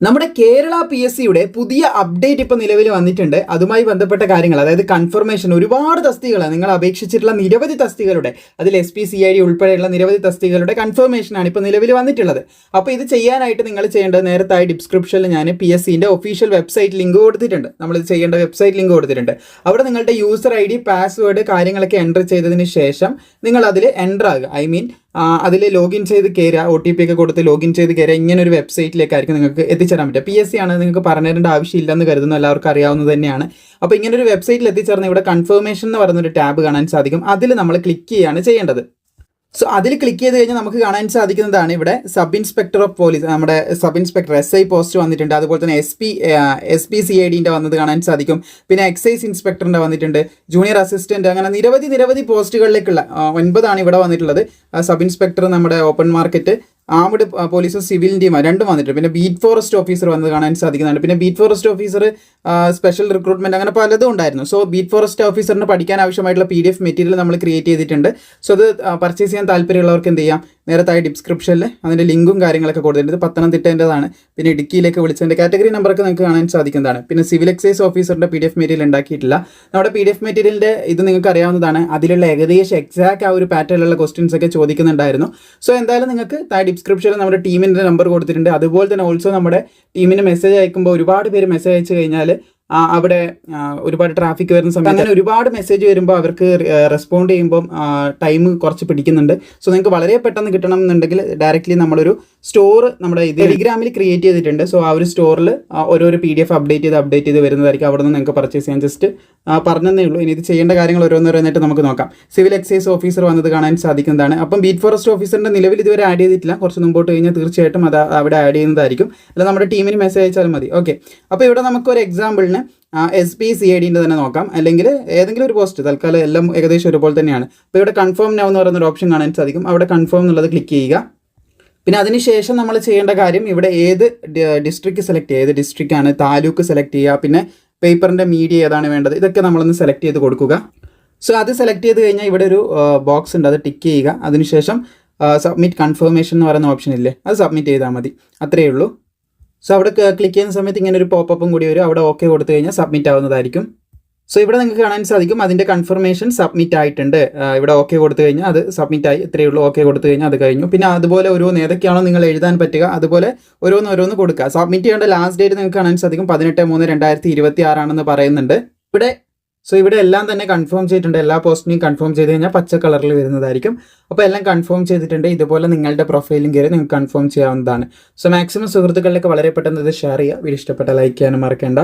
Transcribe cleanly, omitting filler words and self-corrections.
നമ്മുടെ കേരള PSCയുടെ പുതിയ അപ്ഡേറ്റ് ഇപ്പോൾ നിലവിൽ വന്നിട്ടുണ്ട്. അതുമായി ബന്ധപ്പെട്ട കാര്യങ്ങൾ, അതായത് കൺഫർമേഷൻ, ഒരുപാട് തസ്തികകൾ നിങ്ങൾ അപേക്ഷിച്ചിട്ടുള്ള നിരവധി തസ്തികകളുടെ, അതിൽ SPCID ഉൾപ്പെടെയുള്ള നിരവധി തസ്തികകളുടെ കൺഫർമേഷനാണ് ഇപ്പോൾ നിലവിൽ വന്നിട്ടുള്ളത്. അപ്പോൾ ഇത് ചെയ്യാനായിട്ട് നിങ്ങൾ ചെയ്യേണ്ടത്, നേരത്തായി ഡിസ്ക്രിപ്ഷനിൽ ഞാൻ PSCൻ്റെ ഒഫീഷ്യൽ വെബ്സൈറ്റ് ലിങ്ക് കൊടുത്തിട്ടുണ്ട്. നമ്മളിത് ചെയ്യേണ്ട വെബ്സൈറ്റ് ലിങ്ക് കൊടുത്തിട്ടുണ്ട്. അവിടെ നിങ്ങളുടെ യൂസർ ID, പാസ്വേഡ് കാര്യങ്ങളൊക്കെ എൻ്റർ ചെയ്തതിന് ശേഷം നിങ്ങൾ അതിൽ എൻ്റർ ആകുക. അതിൽ ലോഗിൻ ചെയ്ത് കയറുക, OTP ഒക്കെ കൊടുത്ത് ലോഗിൻ ചെയ്ത് കയറുക. ഇങ്ങനെ ഒരു വെബ്സൈറ്റിലേക്കായിരിക്കും നിങ്ങൾക്ക് എത്തിച്ചേരാൻ പറ്റുക. PSC ആണ്, നിങ്ങൾക്ക് പറഞ്ഞു തരേണ്ട ആവശ്യമില്ലെന്ന് കരുതുന്നു, എല്ലാവർക്കും അറിയാവുന്നത് തന്നെയാണ്. അപ്പോൾ ഇങ്ങനെ ഒരു വെബ്സൈറ്റിൽ എത്തിച്ചേർന്ന് ഇവിടെ കൺഫർമേഷൻ എന്ന് പറയുന്നൊരു ടാബ് കാണാൻ സാധിക്കും. അതിൽ നമ്മൾ ക്ലിക്ക് ചെയ്യുകയാണ് ചെയ്യേണ്ടത്. സോ അതിൽ ക്ലിക്ക് ചെയ്ത് കഴിഞ്ഞാൽ നമുക്ക് കാണാൻ സാധിക്കുന്നതാണ് ഇവിടെ സബ് ഇൻസ്പെക്ടർ ഓഫ് പോലീസ്, നമ്മുടെ സബ് ഇൻസ്പെക്ടർ SI പോസ്റ്റ് വന്നിട്ടുണ്ട്. അതുപോലെ തന്നെ SPCIDൻ്റെ വന്നത് കാണാൻ സാധിക്കും. പിന്നെ എക്സൈസ് ഇൻസ്പെക്ടറിൻ്റെ വന്നിട്ടുണ്ട്, ജൂനിയർ അസിസ്റ്റൻറ്റ്, അങ്ങനെ നിരവധി പോസ്റ്റുകളിലേക്കുള്ള 9 ഇവിടെ വന്നിട്ടുള്ളത്. സബ് ഇൻസ്പെക്ടർ, നമ്മുടെ ഓപ്പൺ മാർക്കറ്റ്, ആംഡ് പോലീസും സിവിലിൻ്റെയും രണ്ടും വന്നിട്ടുണ്ട്. പിന്നെ ബീറ്റ് ഫോറസ്റ്റ് ഓഫീസർ വന്നത് കാണാൻ സാധിക്കുന്നുണ്ട്. പിന്നെ beat forest officer special recruitment, അങ്ങനെ പലതും ഉണ്ടായിരുന്നു. സോ ബീറ്റ് ഫോറസ്റ്റ് ഓഫീസറിന് പഠിക്കാൻ ആവശ്യമായിട്ടുള്ള PDF മെറ്റീരിയൽ നമ്മൾ ക്രിയേറ്റ് ചെയ്തിട്ടുണ്ട്. സോ അത് പർച്ചേസ് ചെയ്യാൻ താല്പര്യമുള്ളവർക്ക് എന്ത് ചെയ്യാം, നേരത്തായി ഡിസ്ക്രിപ്ഷനിൽ അതിൻ്റെ ലിങ്കും കാര്യങ്ങളൊക്കെ കൊടുത്തിട്ടുണ്ട്. പത്തനംതിട്ടേൻ്റെതാണ്. പിന്നെ ഇടുക്കിയിലേക്ക് വിളിച്ചതിൻ്റെ കാറ്റഗറി നമ്പറൊക്കെ നിങ്ങൾക്ക് കാണാൻ സാധിക്കുന്നതാണ്. പിന്നെ സിവിൽ എക്സൈസ് ഓഫീസറുടെ PDF മെറ്റീരിയൽ ഉണ്ടാക്കിയിട്ടില്ല. നമ്മുടെ PDF മെറ്റീരിയലിൻ്റെ ഇത് നിങ്ങൾക്ക് അറിയാവുന്നതാണ്. അതിലുള്ള ഏകദേശം എക്സാക്റ്റ് ആ ഒരു പാറ്റേണിലുള്ള ക്വസ്റ്റ്യൻസ് ഒക്കെ ചോദിക്കുന്നുണ്ടായിരുന്നു. സോ എന്തായാലും നിങ്ങൾക്ക് ഡിസ്ക്രിപ്ഷനിൽ നമ്മുടെ ടീമിൻ്റെ നമ്പർ കൊടുത്തിട്ടുണ്ട്. അതുപോലെ തന്നെ ഓൾസോ നമ്മുടെ ടീമിന് മെസ്സേജ് അയക്കുമ്പോൾ ഒരുപാട് പേര് മെസ്സേജ് അയച്ചു കഴിഞ്ഞാൽ അവിടെ ഒരുപാട് ട്രാഫിക് വരുന്ന സമയത്ത് അങ്ങനെ ഒരുപാട് മെസ്സേജ് വരുമ്പോൾ അവർക്ക് റെസ്പോണ്ട് ചെയ്യുമ്പം ടൈം കുറച്ച് പിടിക്കുന്നുണ്ട്. സോ നിങ്ങൾക്ക് വളരെ പെട്ടെന്ന് കിട്ടണം എന്നുണ്ടെങ്കിൽ ഡയറക്റ്റ്ലി നമ്മളൊരു സ്റ്റോർ നമ്മുടെ ടെലിഗ്രാമിൽ ക്രിയേറ്റ് ചെയ്തിട്ടുണ്ട്. സോ ആ ഒരു സ്റ്റോറിൽ ഓരോരോ PDF അപ്ഡേറ്റ് ചെയ്ത് വരുന്നതായിരിക്കും. അവിടെ നിന്ന് നിങ്ങൾക്ക് പർച്ചേസ് ചെയ്യാൻ ജസ്റ്റ് പറഞ്ഞതേ ഉള്ളൂ. ഇനി ഇത് ചെയ്യേണ്ട കാര്യങ്ങൾ ഓരോന്നോരോന്നായിട്ട് നമുക്ക് നോക്കാം. സിവിൽ എക്സൈസ് ഓഫീസർ വന്നത് കാണാൻ സാധിക്കുന്നതാണ്. അപ്പം ബീറ്റ് ഫോറസ്റ്റ് ഓഫീസറിൻ്റെ നിലവിൽ ഇതുവരെ ആഡ് ചെയ്തിട്ടില്ല. കുറച്ച് മുമ്പോട്ട് കഴിഞ്ഞാൽ തീർച്ചയായിട്ടും അത് അവിടെ ആഡ് ചെയ്യുന്നതായിരിക്കും. അല്ല, നമ്മുടെ ടീമിന് മെസ്സേജ് അയച്ചാൽ മതി. ഓക്കെ, അപ്പോൾ ഇവിടെ നമുക്കൊരു എക്സാമ്പിളിന് SPCIDൻ്റെ തന്നെ നോക്കാം, അല്ലെങ്കിൽ ഏതെങ്കിലും ഒരു പോസ്റ്റ്. തൽക്കാലം എല്ലാം ഏകദേശം ഒരുപോലെ തന്നെയാണ്. അപ്പോൾ ഇവിടെ കൺഫേം നൗ എന്ന് പറയുന്നൊരു ഓപ്ഷൻ കാണാൻ സാധിക്കും. അവിടെ കൺഫേം എന്നുള്ളത് ക്ലിക്ക് ചെയ്യുക. പിന്നെ അതിനുശേഷം നമ്മൾ ചെയ്യേണ്ട കാര്യം, ഇവിടെ ഏത് ഡിസ്ട്രിക്ട് സെലക്ട് ചെയ്യുക, ഏത് ഡിസ്ട്രിക്റ്റാണ്, താലൂക്ക് സെലക്ട് ചെയ്യുക, പിന്നെ പേപ്പറിൻ്റെ മീഡിയ ഏതാണ് വേണ്ടത്, ഇതൊക്കെ നമ്മളൊന്ന് സെലക്ട് ചെയ്ത് കൊടുക്കുക. സോ അത് സെലക്ട് ചെയ്ത് കഴിഞ്ഞാൽ ഇവിടെ ഒരു ബോക്സ് ഉണ്ട്, അത് ടിക്ക് ചെയ്യുക. അതിനുശേഷം സബ്മിറ്റ് കൺഫർമേഷൻ എന്ന് പറയുന്ന ഓപ്ഷൻ ഇല്ലേ, അത് സബ്മിറ്റ് ചെയ്താൽ മതി. അത്രയേ ഉള്ളൂ. സോ അവിടെ ക്ലിക്ക് ചെയ്യുന്ന സമയത്ത് ഇങ്ങനെ ഒരു പോപ്പപ്പും കൂടി വരും. അവിടെ ഓക്കെ കൊടുത്തു കഴിഞ്ഞാൽ സബ്മിറ്റ് ആവുന്നതായിരിക്കും. സോ ഇവിടെ നിങ്ങൾക്ക് കാണാൻ സാധിക്കും അതിൻ്റെ കൺഫർമേഷൻ സബ്മിറ്റ് ആയിട്ടുണ്ട്. ഇവിടെ ഓക്കെ കൊടുത്തു കഴിഞ്ഞാൽ അത് സബ്മിറ്റ് ആയി. ഇത്രയേ ഉള്ളൂ. ഓക്കെ കൊടുത്തു കഴിഞ്ഞാൽ അത് കഴിഞ്ഞു. പിന്നെ അതുപോലെ ഓരോന്ന് ഏതൊക്കെയാണോ നിങ്ങൾ എഴുതാൻ പറ്റുക അതുപോലെ ഓരോന്ന് കൊടുക്കുക. സബ്മിറ്റ് ചെയ്യേണ്ട ലാസ്റ്റ് ഡേറ്റ് നിങ്ങൾക്ക് കാണാൻ സാധിക്കും 18/3/2026 ആണെന്ന് പറയുന്നുണ്ട് ഇവിടെ. സോ ഇവിടെ എല്ലാം തന്നെ കൺഫേം ചെയ്തിട്ടുണ്ട്. എല്ലാ പോസ്റ്റിനെയും കൺഫേം ചെയ്ത് കഴിഞ്ഞാൽ പച്ച കളറിൽ വരുന്നതായിരിക്കും. അപ്പോൾ എല്ലാം കൺഫേം ചെയ്തിട്ടുണ്ട്. ഇതുപോലെ നിങ്ങളുടെ പ്രൊഫൈലും കയറി നിങ്ങൾക്ക് കൺഫേം ചെയ്യാവുന്നതാണ്. സോ മാക്സിമം സുഹൃത്തുക്കളിലേക്ക് വളരെ പെട്ടെന്ന് ഇത് ഷെയർ ചെയ്യുക. വീഡിയോ ഇഷ്ടപ്പെട്ട ലൈക്ക് ചെയ്യാനും മറക്കേണ്ട.